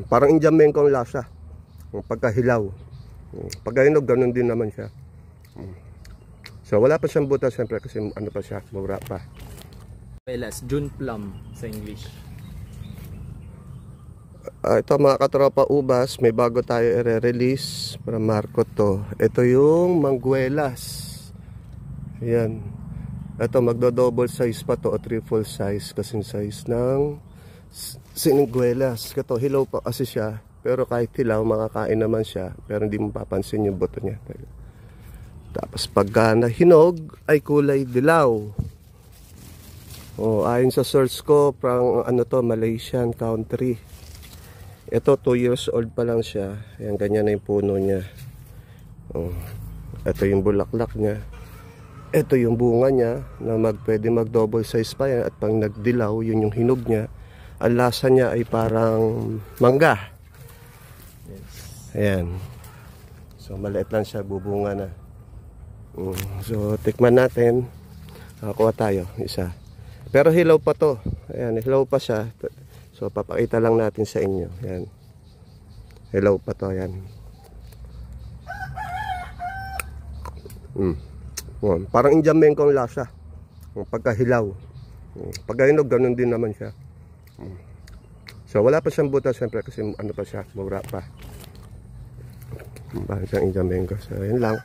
Parang Indiamenko ang lasa. Pagkahilaw. Pagkahinog, ganun din naman siya. So wala pa siyang butas siyempre kasi ano pa siya, mura pa. June plum sa English. Ito mga katropa ubas, may bago tayo i-release para Marco to. Ito yung Manguelas. Ayan. Ito magdo-double size pa to o triple size kasing size ng Siniguelas. Ito hilaw pa kasi siya, pero kahit hilaw makakain naman siya, pero hindi mo papansin yung buto niya. Tapos pagka nahinog ay kulay dilaw. Ayon sa search ko, parang ano to, Malaysian country. Ito 2 years old pa lang siya. Ayan, ganyan na yung puno niya. Ito yung bulaklak niya. Ito yung bunga niya na pwede mag double size pa yan. At pag nagdilaw, yun yung hinog niya. Ang lasa niya ay parang mangga. Ayan. So maliit lang siya, bubunga na. So tikman natin. Kuha tayo isa. Pero hilaw pa to. Ayan, hilaw pa siya. So papakita lang natin sa inyo. Ayan. Hilaw pa to, ayan. Parang Indiamenko ang lasa. Pagkahilaw. Pagkahinog, ganun din naman siya. So wala pa siyang butas siyempre kasi ano pa siya, mura pa. Parang siyang Indiamenko. So ayan lang.